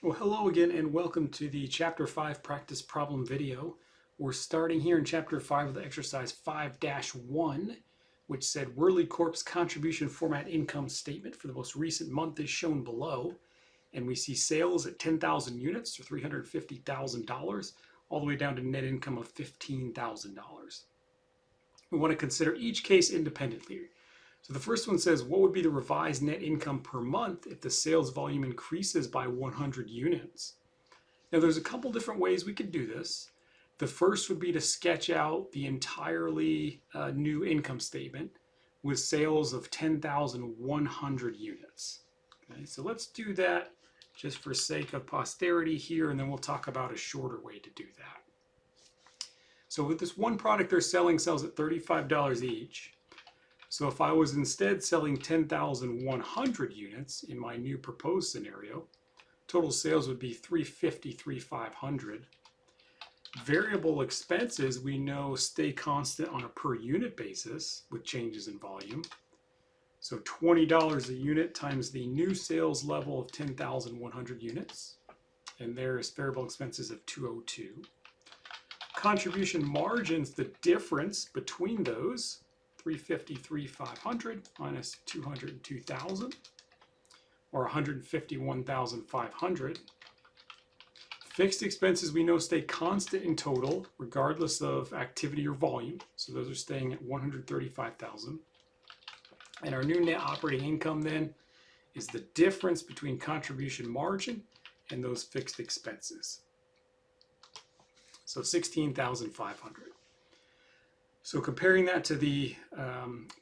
Well, hello again and welcome to the Chapter 5 practice problem video. We're starting here in Chapter 5 with exercise 5-1, which said Worley Corp's contribution format income statement for the most recent month is shown below. And we see sales at 10,000 units, or $350,000, all the way down to net income of $15,000. We want to consider each case independently. So the first one says, what would be the revised net income per month if the sales volume increases by 100 units? Now there's a couple different ways we could do this. The first would be to sketch out the entirely new income statement with sales of 10,100 units. Okay, so let's do that just for sake of posterity here, and then we'll talk about a shorter way to do that. So with this one product they're selling sells at $35 each. So if I was instead selling 10,100 units in my new proposed scenario, total sales would be $350,500. Variable expenses we know stay constant on a per unit basis with changes in volume. So $20 a unit times the new sales level of 10,100 units. And there's variable expenses of $202. Contribution margins, the difference between those, $353,500 minus $202,000, or $151,500. Fixed expenses we know stay constant in total, regardless of activity or volume. So those are staying at $135,000. And our new net operating income then is the difference between contribution margin and those fixed expenses. So $16,500. So comparing that to the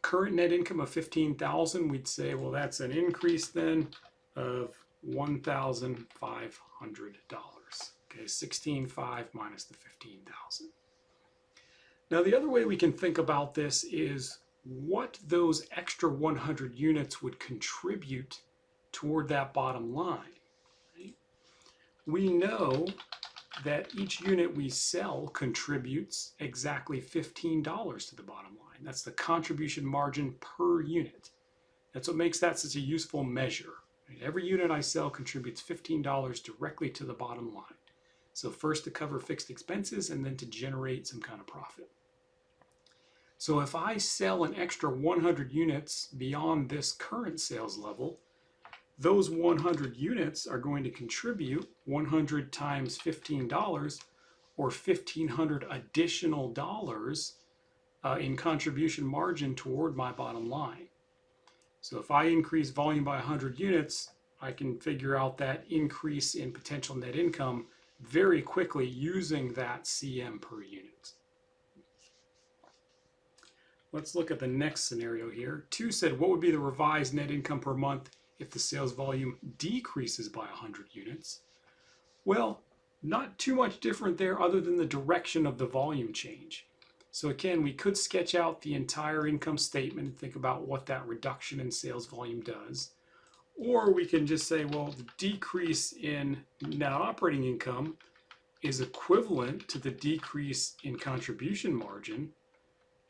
current net income of $15,000, we'd say, well, that's an increase then of $1,500. Okay, $16,500 minus the $15,000. Now, the other way we can think about this is what those extra 100 units would contribute toward that bottom line. Right? We know that each unit we sell contributes exactly $15 to the bottom line. That's the contribution margin per unit. That's what makes that such a useful measure. Right? Every unit I sell contributes $15 directly to the bottom line. So first to cover fixed expenses and then to generate some kind of profit. So if I sell an extra 100 units beyond this current sales level, those 100 units are going to contribute 100 times $15, or $1,500 additional dollars in contribution margin toward my bottom line. So if I increase volume by 100 units, I can figure out that increase in potential net income very quickly using that CM per unit. Let's look at the next scenario here. 2 said, what would be the revised net income per month if the sales volume decreases by 100 units? Well, not too much different there other than the direction of the volume change. So again, we could sketch out the entire income statement and think about what that reduction in sales volume does. Or we can just say, well, the decrease in net operating income is equivalent to the decrease in contribution margin.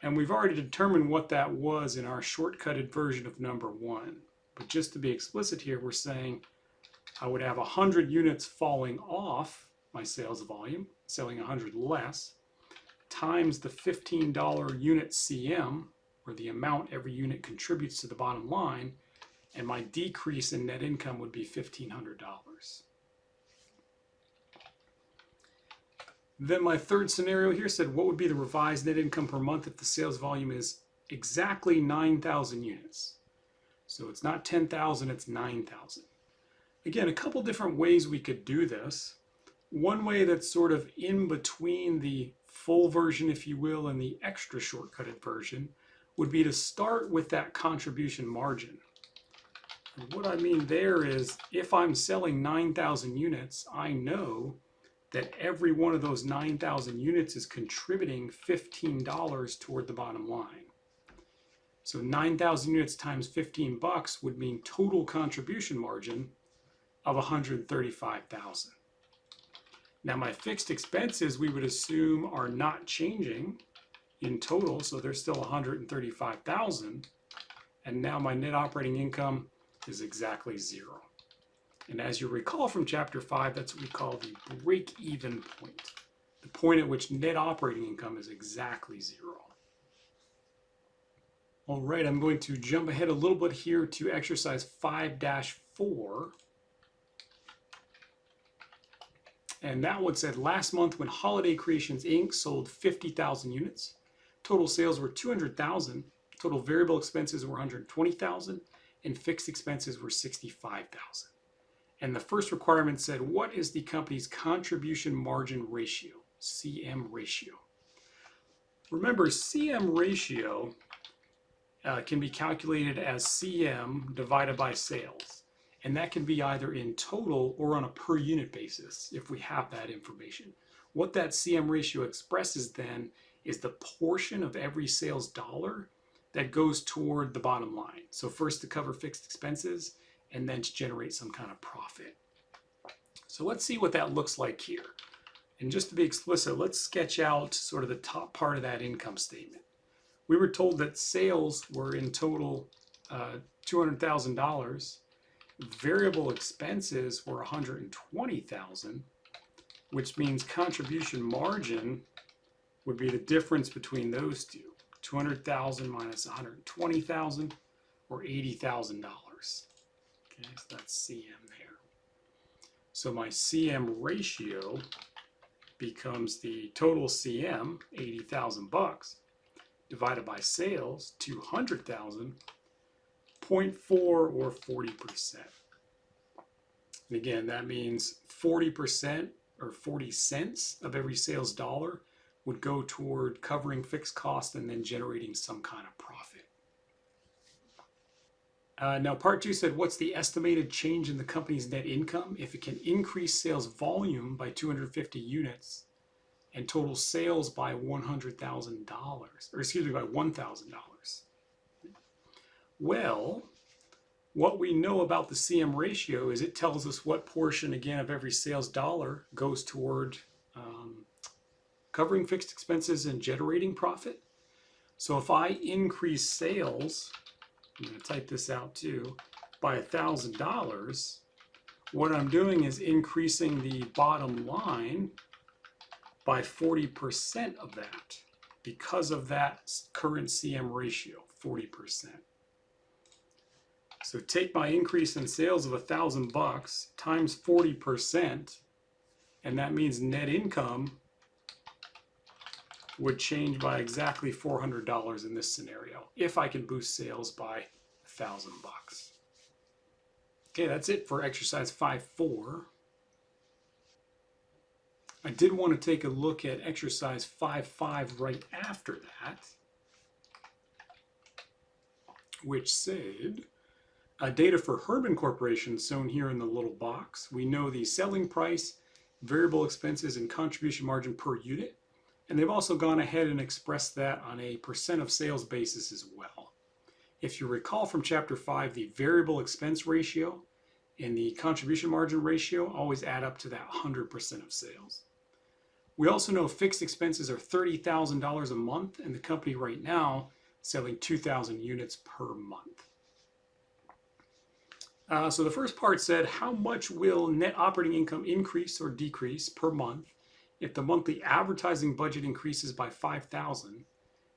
And we've already determined what that was in our shortcutted version of number 1. But just to be explicit here, we're saying I would have 100 units falling off my sales volume, selling 100 less, times the $15 unit CM, or the amount every unit contributes to the bottom line, and my decrease in net income would be $1,500. Then my third scenario here said, what would be the revised net income per month if the sales volume is exactly 9,000 units? So it's not 10,000, it's 9,000. Again, a couple different ways we could do this. One way that's sort of in between the full version, if you will, and the extra shortcutted version would be to start with that contribution margin. And what I mean there is, if I'm selling 9,000 units, I know that every one of those 9,000 units is contributing $15 toward the bottom line. So 9,000 units times 15 bucks would mean total contribution margin of 135,000. Now my fixed expenses we would assume are not changing in total, so they're still 135,000. And now my net operating income is exactly 0. And as you recall from chapter 5, that's what we call the break-even point, the point at which net operating income is exactly 0. All right, I'm going to jump ahead a little bit here to exercise 5-4. And that one said, last month when Holiday Creations Inc. sold 50,000 units, total sales were 200,000, total variable expenses were 120,000, and fixed expenses were 65,000. And the first requirement said, what is the company's contribution margin ratio, CM ratio? Remember, CM ratio can be calculated as CM divided by sales. And that can be either in total or on a per unit basis if we have that information. What that CM ratio expresses then is the portion of every sales dollar that goes toward the bottom line. So first to cover fixed expenses and then to generate some kind of profit. So let's see what that looks like here. And just to be explicit, let's sketch out sort of the top part of that income statement. We were told that sales were in total $200,000. Variable expenses were $120,000, which means contribution margin would be the difference between those two. 200,000 minus 120,000, or $80,000. Okay, so that's CM there. So my CM ratio becomes the total CM, 80,000 bucks, divided by sales, 200,000, 0.4 or 40%. And again, that means 40% or 40 cents of every sales dollar would go toward covering fixed costs and then generating some kind of profit. Now part 2 said, what's the estimated change in the company's net income if it can increase sales volume by 250 units and total sales by $100,000, or excuse me, by $1,000? Well, what we know about the CM ratio is it tells us what portion, again, of every sales dollar goes toward covering fixed expenses and generating profit. So if I increase sales, I'm going to type this out too, by $1,000, what I'm doing is increasing the bottom line by 40% of that because of that current CM ratio, 40%. So take my increase in sales of $1,000 times 40%, and that means net income would change by exactly $400 in this scenario if I can boost sales by $1,000. Okay, that's it for exercise 5-4. I did want to take a look at exercise 5-5 right after that, which said, data for Herman Corporation shown here in the little box. We know the selling price, variable expenses, and contribution margin per unit. And they've also gone ahead and expressed that on a percent of sales basis as well. If you recall from chapter 5, the variable expense ratio and the contribution margin ratio always add up to that 100% of sales. We also know fixed expenses are $30,000 a month, and the company right now is selling 2,000 units per month. So the first part said, how much will net operating income increase or decrease per month if the monthly advertising budget increases by 5,000,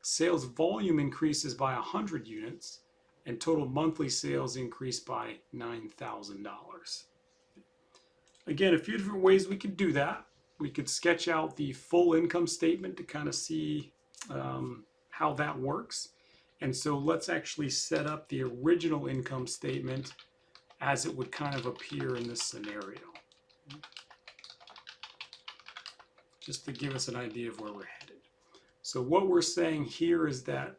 sales volume increases by 100 units, and total monthly sales increase by $9,000? Again, a few different ways we could do that. We could sketch out the full income statement to kind of see how that works. And so let's actually set up the original income statement as it would kind of appear in this scenario, just to give us an idea of where we're headed. So what we're saying here is that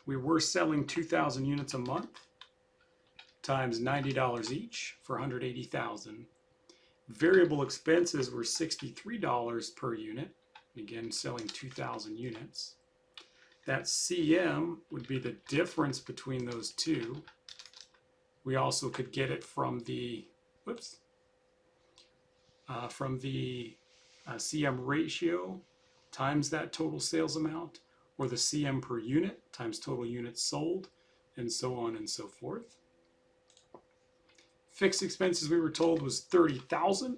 we were selling 2,000 units a month times $90 each for 180,000. Variable expenses were $63 per unit, again selling 2,000 units. That CM would be the difference between those two. We also could get it from the, CM ratio times that total sales amount, or the CM per unit times total units sold, and so on and so forth. Fixed expenses we were told was 30,000.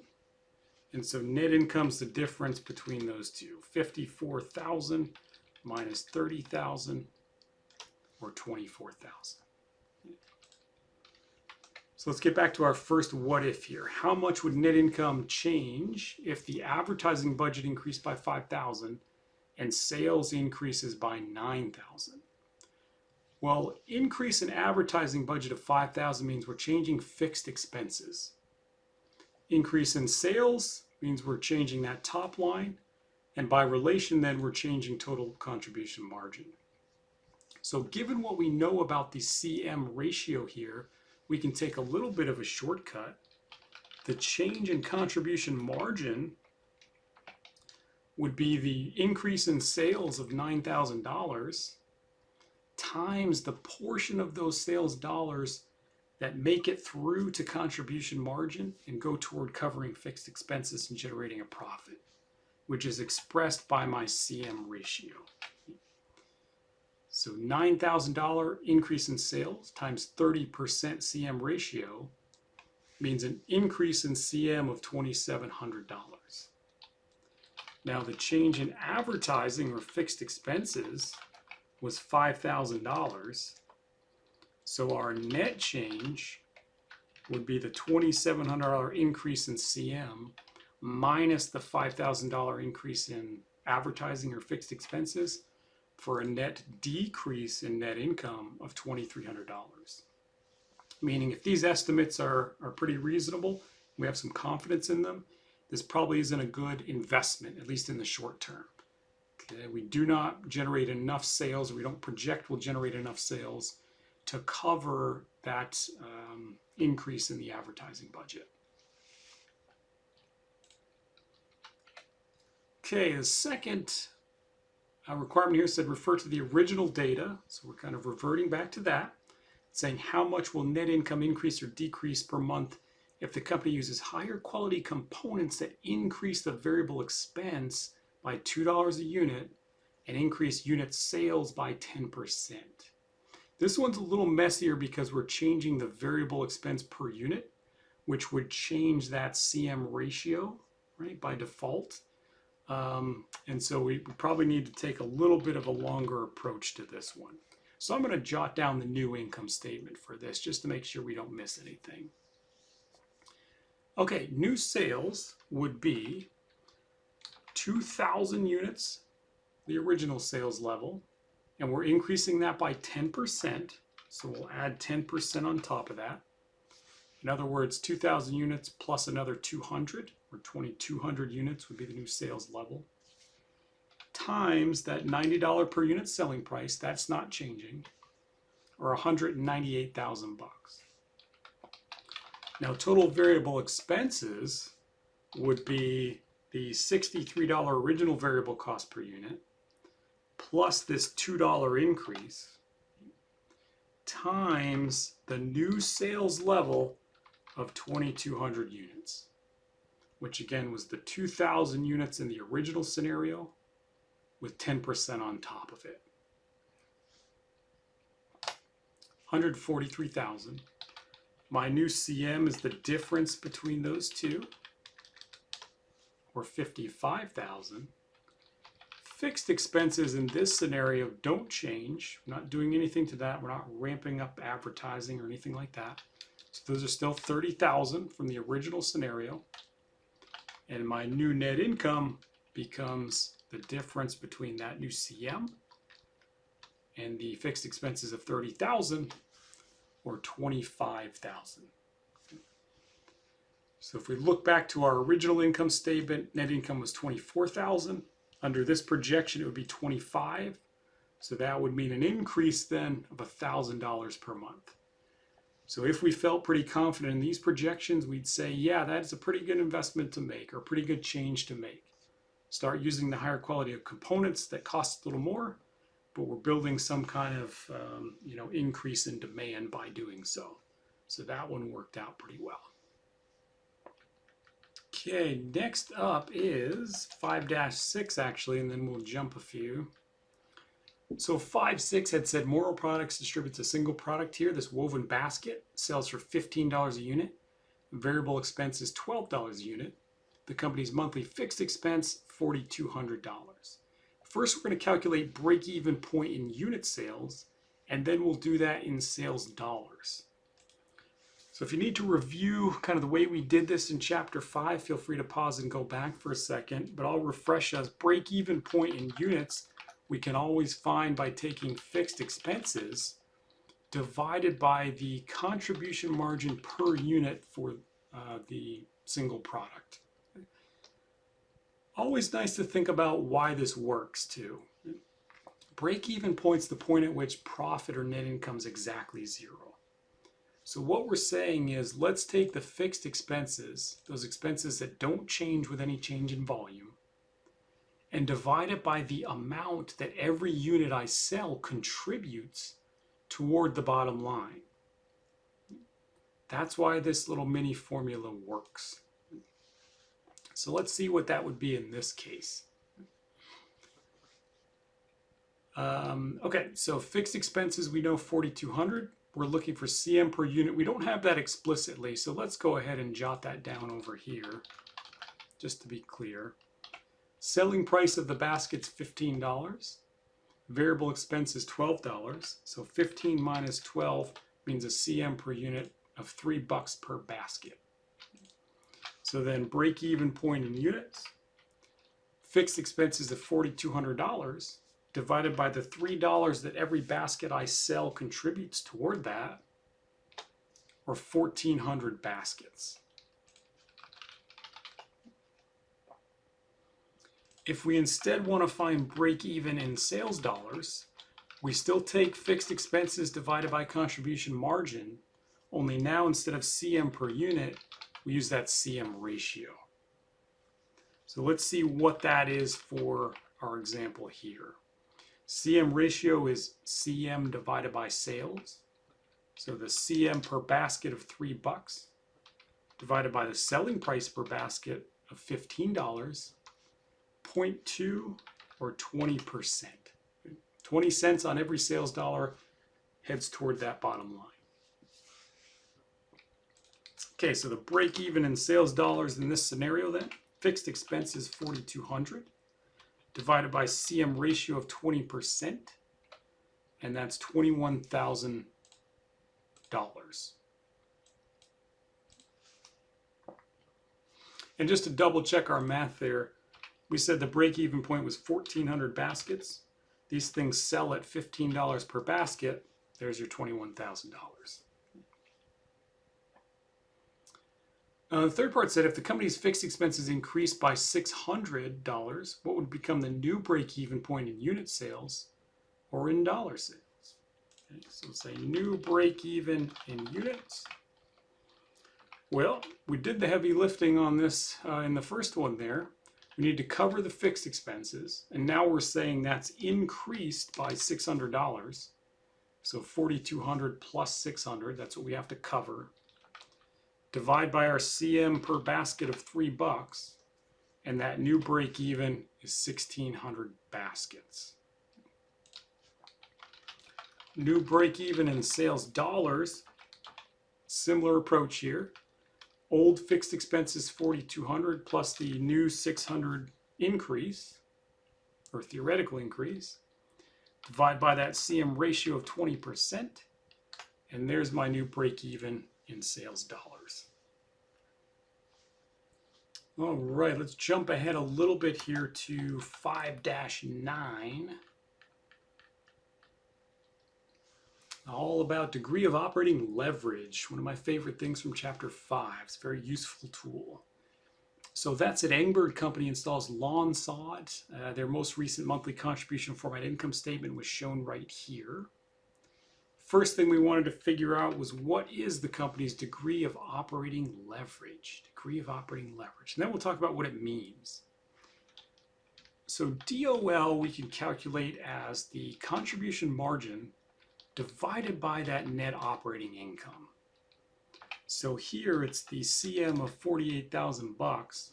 And so net income's the difference between those two. 54,000 minus 30,000, or 24,000. So let's get back to our first what if here. How much would net income change if the advertising budget increased by 5,000 and sales increases by 9,000? Well, increase in advertising budget of 5,000 means we're changing fixed expenses. Increase in sales means we're changing that top line, and by relation then we're changing total contribution margin. So given what we know about the CM ratio here, we can take a little bit of a shortcut. The change in contribution margin would be the increase in sales of $9,000 times the portion of those sales dollars that make it through to contribution margin and go toward covering fixed expenses and generating a profit, which is expressed by my CM ratio. So $9,000 increase in sales times 30% CM ratio means an increase in CM of $2,700. Now the change in advertising or fixed expenses was $5,000. So our net change would be the $2,700 increase in CM minus the $5,000 increase in advertising or fixed expenses for a net decrease in net income of $2,300. Meaning if these estimates are pretty reasonable, we have some confidence in them, this probably isn't a good investment, at least in the short term. Okay, we do not generate enough sales, or we don't project we'll generate enough sales to cover that increase in the advertising budget. Okay, the second requirement here said refer to the original data. So we're kind of reverting back to that, saying how much will net income increase or decrease per month if the company uses higher quality components that increase the variable expense by $2 a unit and increase unit sales by 10%. This one's a little messier because we're changing the variable expense per unit, which would change that CM ratio, right, by default. And so we probably need to take a little bit of a longer approach to this one. So I'm going to jot down the new income statement for this just to make sure we don't miss anything. Okay, new sales would be 2,000 units, the original sales level, and we're increasing that by 10%. So we'll add 10% on top of that. In other words, 2,000 units plus another 200, or 2,200 units would be the new sales level, times that $90 per unit selling price, that's not changing, or $198,000. Now total variable expenses would be the $63 original variable cost per unit, plus this $2 increase, times the new sales level of 2,200 units, which again was the 2,000 units in the original scenario with 10% on top of it. 143,000. My new CM is the difference between those two, or 55,000. Fixed expenses in this scenario don't change. We're not doing anything to that. We're not ramping up advertising or anything like that. So those are still 30,000 from the original scenario. And my new net income becomes the difference between that new CM and the fixed expenses of 30,000, or 25,000. So if we look back to our original income statement, net income was 24,000. Under this projection, it would be 25. So that would mean an increase then of $1,000 per month. So if we felt pretty confident in these projections, we'd say, yeah, that's a pretty good investment to make, or a pretty good change to make. Start using the higher quality of components that cost a little more, but we're building some kind of increase in demand by doing so. So that one worked out pretty well. Okay, next up is 5-6 actually, and then we'll jump a few. So 5-6 had said Moral Products distributes a single product here, this woven basket, sells for $15 a unit. Variable expense is $12 a unit. The company's monthly fixed expense, $4,200. First, we're going to calculate break-even point in unit sales, and then we'll do that in sales dollars. So if you need to review kind of the way we did this in Chapter 5, feel free to pause and go back for a second, but I'll refresh us. Break-even point in units we can always find by taking fixed expenses divided by the contribution margin per unit for the single product. Always nice to think about why this works too. Break-even point's the point at which profit or net income is exactly zero. So what we're saying is, let's take the fixed expenses, those expenses that don't change with any change in volume, and divide it by the amount that every unit I sell contributes toward the bottom line. That's why this little mini formula works. So let's see what that would be in this case. Okay, so fixed expenses, we know 4,200. We're looking for CM per unit. We don't have that explicitly, so let's go ahead and jot that down over here, just to be clear. Selling price of the basket's $15. Variable expense is $12. So 15 minus 12 means a CM per unit of $3 per basket. So then break-even point in units, fixed expenses of $4,200 divided by the $3 that every basket I sell contributes toward that, or 1,400 baskets. If we instead want to find break-even in sales dollars, we still take fixed expenses divided by contribution margin, only now instead of CM per unit, we use that CM ratio. So let's see what that is for our example here. CM ratio is CM divided by sales. So the CM per basket of $3 divided by the selling price per basket of $15, 0.2 or 20%. 20 cents on every sales dollar heads toward that bottom line. Okay, so the break even in sales dollars in this scenario then, fixed expense is 4,200 divided by CM ratio of 20%, and that's $21,000. And just to double check our math there, we said the break-even point was 1,400 baskets. These things sell at $15 per basket. There's your $21,000. The third part said if the company's fixed expenses increased by $600, what would become the new break-even point in unit sales or in dollar sales? Okay, so we'll say new break-even in units. Well, we did the heavy lifting on this in the first one there. We need to cover the fixed expenses, and now we're saying that's increased by $600. So 4,200 plus 600, that's what we have to cover. Divide by our CM per basket of $3, and that new break even is 1,600 baskets. New break even in sales dollars, similar approach here. Old fixed expenses 4,200 plus the new 600 increase, or theoretical increase. Divide by that CM ratio of 20%, and there's my new break even in sales dollars. All right, let's jump ahead a little bit here to 5-9. All about degree of operating leverage, one of my favorite things from Chapter 5. It's a very useful tool. So that's it. Engberg Company installs lawn sod. Their most recent monthly contribution format income statement was shown right here. First thing we wanted to figure out was what is the company's degree of operating leverage? Degree of operating leverage. And then we'll talk about what it means. So DOL we can calculate as the contribution margin divided by that net operating income. So here it's the CM of $48,000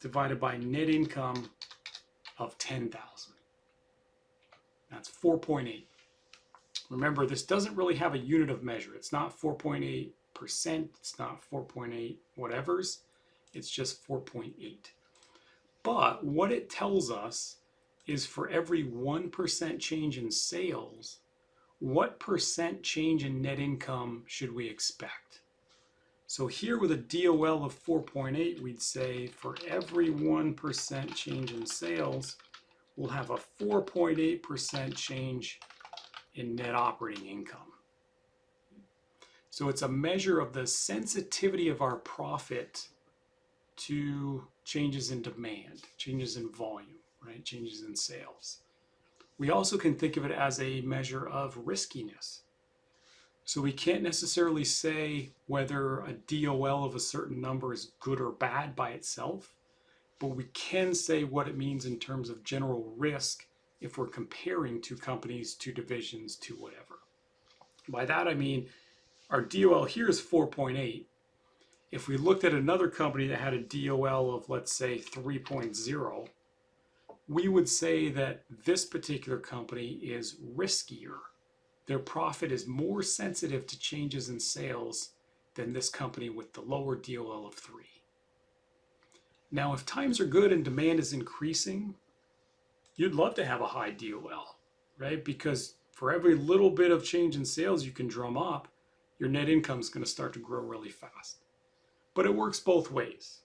divided by net income of $10,000. That's 4.8. Remember, this doesn't really have a unit of measure. It's not 4.8 4.8%. It's not 4.8 whatevers. It's just 4.8. But what it tells us is for every 1% change in sales, what percent change in net income should we expect? So here with a DOL of 4.8, we'd say for every 1% change in sales, we'll have a 4.8% change in net operating income. So it's a measure of the sensitivity of our profit to changes in demand, changes in volume, right? Changes in sales. We also can think of it as a measure of riskiness. So we can't necessarily say whether a DOL of a certain number is good or bad by itself, but we can say what it means in terms of general risk if we're comparing two companies, two divisions, to whatever. By that I mean our DOL here is 4.8. If we looked at another company that had a DOL of, let's say, 3.0, we would say that this particular company is riskier. Their profit is more sensitive to changes in sales than this company with the lower DOL of 3. Now, if times are good and demand is increasing, you'd love to have a high DOL, right? Because for every little bit of change in sales you can drum up, your net income is going to start to grow really fast. But it works both ways.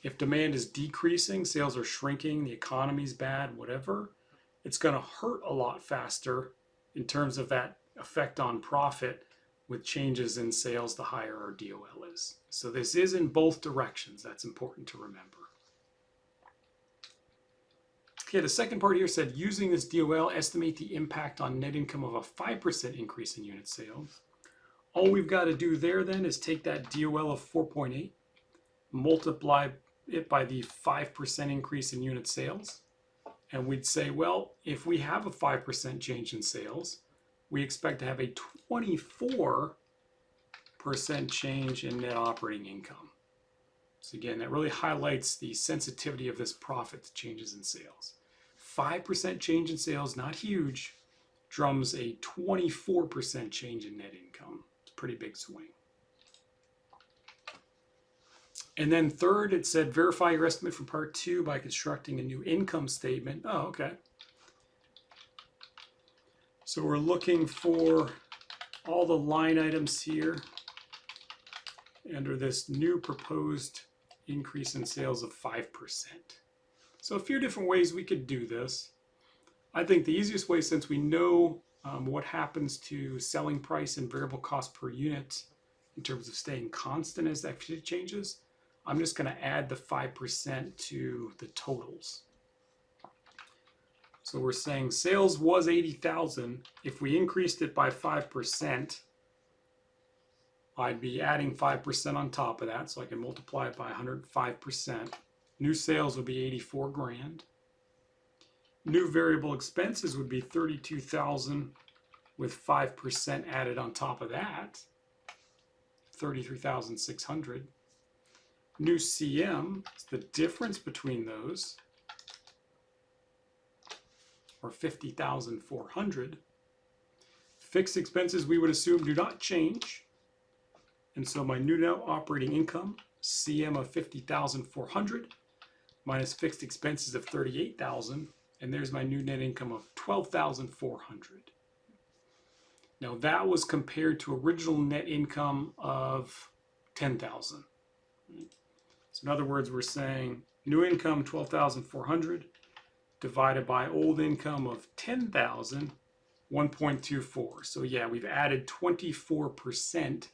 If demand is decreasing, sales are shrinking, the economy's bad, whatever, it's going to hurt a lot faster in terms of that effect on profit with changes in sales the higher our DOL is. So this is in both directions. That's important to remember. Okay, the second part here said, using this DOL, estimate the impact on net income of a 5% increase in unit sales. All we've got to do there then is take that DOL of 4.8, multiply it by the 5% increase in unit sales, and we'd say, well, if we have a 5% change in sales, we expect to have a 24% change in net operating income. So again, that really highlights the sensitivity of this profit to changes in sales. 5% change in sales, not huge, drums a 24% change in net income. It's a pretty big swing. And then third, it said verify your estimate for part 2 by constructing a new income statement. Oh, okay. So we're looking for all the line items here under this new proposed increase in sales of 5%. So a few different ways we could do this. I think the easiest way, since we know what happens to selling price and variable cost per unit in terms of staying constant as activity changes, I'm just going to add the 5% to the totals. So we're saying sales was 80,000. If we increased it by 5%, I'd be adding 5% on top of that, so I can multiply it by 105%. New sales would be 84 grand. New variable expenses would be 32,000 with 5% added on top of that, 33,600. New CM is the difference between those, or 50,400. Fixed expenses we would assume do not change. And so my new net operating income, CM of 50,400 minus fixed expenses of 38,000, and there's my new net income of 12,400. Now that was compared to original net income of 10,000. So in other words, we're saying new income 12,400 divided by old income of 10,000, 1.24. So yeah, we've added 24%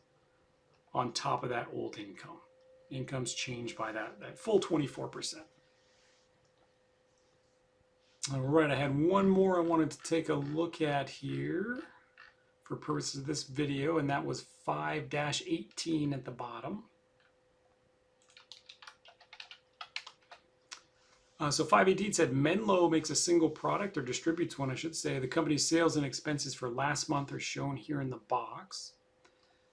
on top of that old income. Income's changed by that full 24%. All right, I had one more I wanted to take a look at here for purposes of this video, and that was 5-18 at the bottom. So 518 said Menlo makes a single product, or distributes one, I should say. The company's sales and expenses for last month are shown here in the box.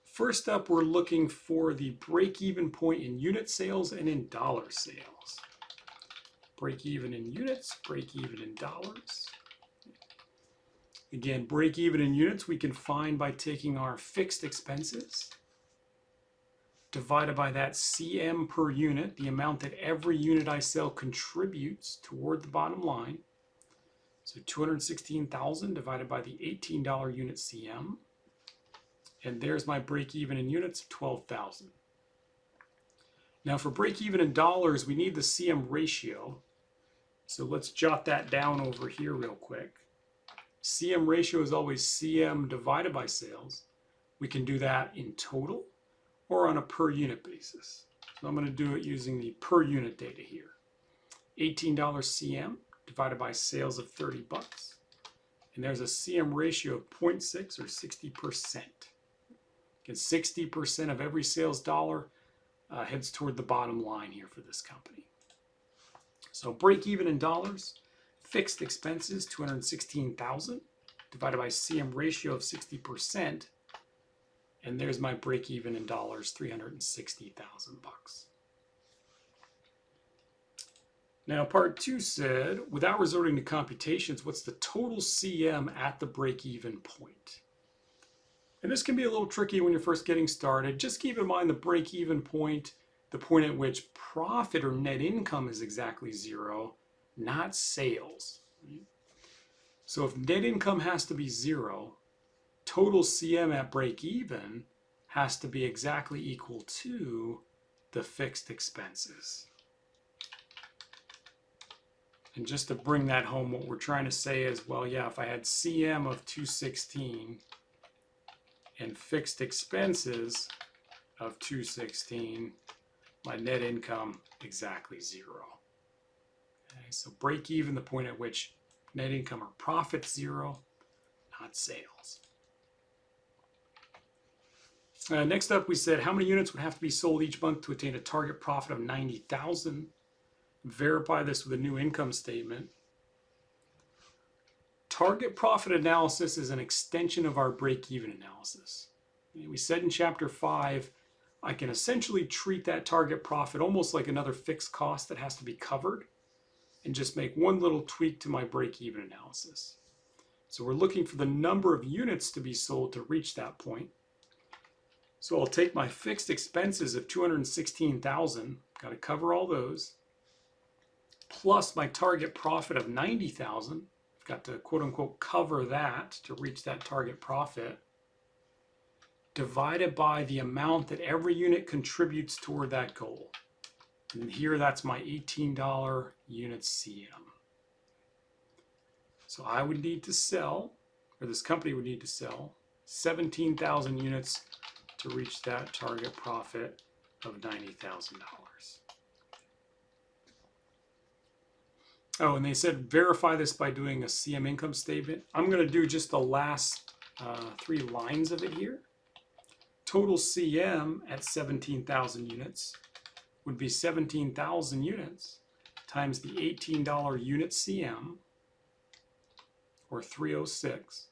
First up, we're looking for the break-even point in unit sales and in dollar sales. Break even in units, break even in dollars. Again, break even in units we can find by taking our fixed expenses divided by that CM per unit, the amount that every unit I sell contributes toward the bottom line. So 216,000 divided by the $18 unit CM. And there's my break even in units of 12,000. Now for break even in dollars, we need the CM ratio. So let's jot that down over here real quick. CM ratio is always CM divided by sales. We can do that in total or on a per unit basis. So I'm going to do it using the per unit data here. $18 CM divided by sales of 30 bucks. And there's a CM ratio of 0.6 or 60%. Again, 60% of every sales dollar heads toward the bottom line here for this company. So break even in dollars, fixed expenses 216,000 divided by CM ratio of 60%, and there's my break even in dollars, 360,000 bucks. Now part 2 said, without resorting to computations, what's the total CM at the break even point? And this can be a little tricky when you're first getting started. Just keep in mind the break even point, the point at which profit or net income is exactly zero, not sales. So if net income has to be zero, total CM at break even has to be exactly equal to the fixed expenses. And just to bring that home, what we're trying to say is, well, yeah, if I had CM of 216 and fixed expenses of 216, my net income exactly zero. Okay, so break even, the point at which net income or profit zero, not sales. Next up, we said how many units would have to be sold each month to attain a target profit of 90,000. Verify this with a new income statement. Target profit analysis is an extension of our break-even analysis. We said in chapter 5, I can essentially treat that target profit almost like another fixed cost that has to be covered and just make one little tweak to my break-even analysis. So we're looking for the number of units to be sold to reach that point. So I'll take my fixed expenses of 216,000, got to cover all those, plus my target profit of 90,000. I've got to quote unquote cover that to reach that target profit, divided by the amount that every unit contributes toward that goal. And here that's my $18 unit CM. So I would need to sell, or this company would need to sell 17,000 units to reach that target profit of $90,000. Oh, and they said verify this by doing a CM income statement. I'm going to do just the last 3 lines of it here. Total CM at 17,000 units would be 17,000 units times the $18 unit CM, or 306.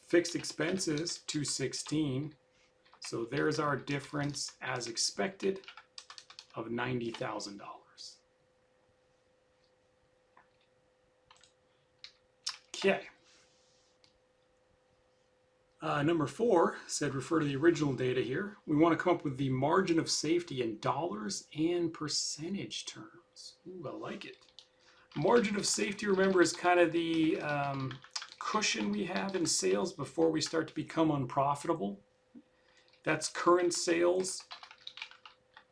Fixed expenses, 216. So there's our difference as expected of $90,000. Okay. Number 4 said refer to the original data here. We want to come up with the margin of safety in dollars and percentage terms. Ooh, I like it. Margin of safety, remember, is kind of the cushion we have in sales before we start to become unprofitable. That's current sales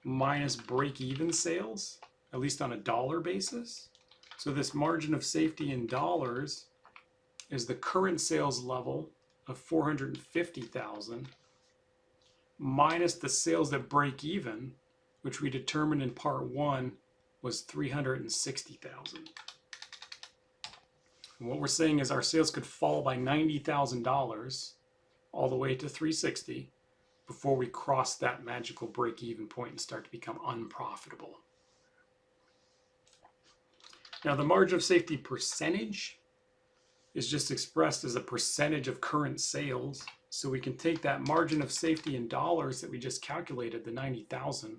minus break-even sales, at least on a dollar basis. So this margin of safety in dollars is the current sales level of 450,000 minus the sales that break even, which we determined in part 1 was 360,000. And what we're saying is our sales could fall by $90,000 all the way to 360 before we cross that magical break-even point and start to become unprofitable. Now the margin of safety percentage is just expressed as a percentage of current sales. So we can take that margin of safety in dollars that we just calculated, the 90,000,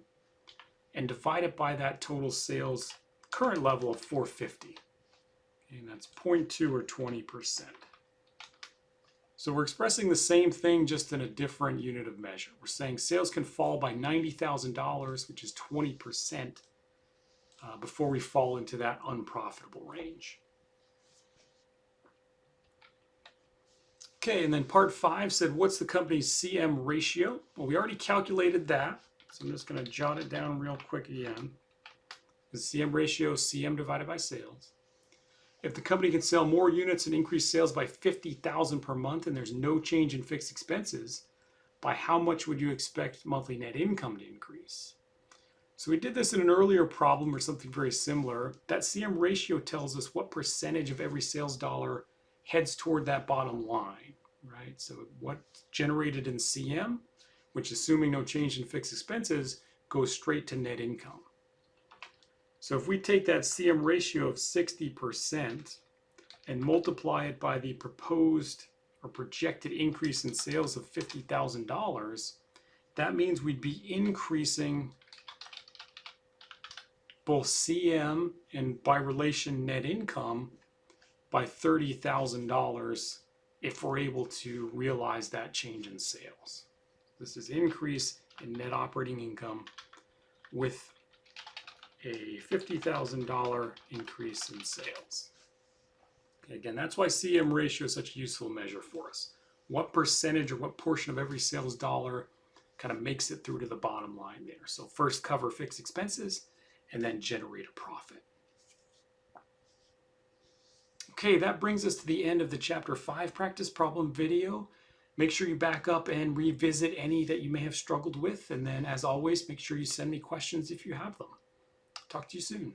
and divide it by that total sales current level of 450. And that's 0.2 or 20%. So we're expressing the same thing, just in a different unit of measure. We're saying sales can fall by $90,000, which is 20%, before we fall into that unprofitable range. Okay, and then part 5 said, what's the company's CM ratio? Well, we already calculated that, so I'm just going to jot it down real quick again. The CM ratio is CM divided by sales. If the company can sell more units and increase sales by 50,000 per month and there's no change in fixed expenses, by how much would you expect monthly net income to increase? So we did this in an earlier problem or something very similar. That CM ratio tells us what percentage of every sales dollar heads toward that bottom line, right? So what's generated in CM, which assuming no change in fixed expenses, goes straight to net income. So if we take that CM ratio of 60% and multiply it by the proposed or projected increase in sales of $50,000, that means we'd be increasing both CM and by relation net income by $30,000 if we're able to realize that change in sales. This is increase in net operating income with a $50,000 increase in sales. Again, that's why CM ratio is such a useful measure for us. What percentage or what portion of every sales dollar kind of makes it through to the bottom line there. So first cover fixed expenses and then generate a profit. Okay, that brings us to the end of the Chapter 5 practice problem video. Make sure you back up and revisit any that you may have struggled with. And then, as always, make sure you send me questions if you have them. Talk to you soon.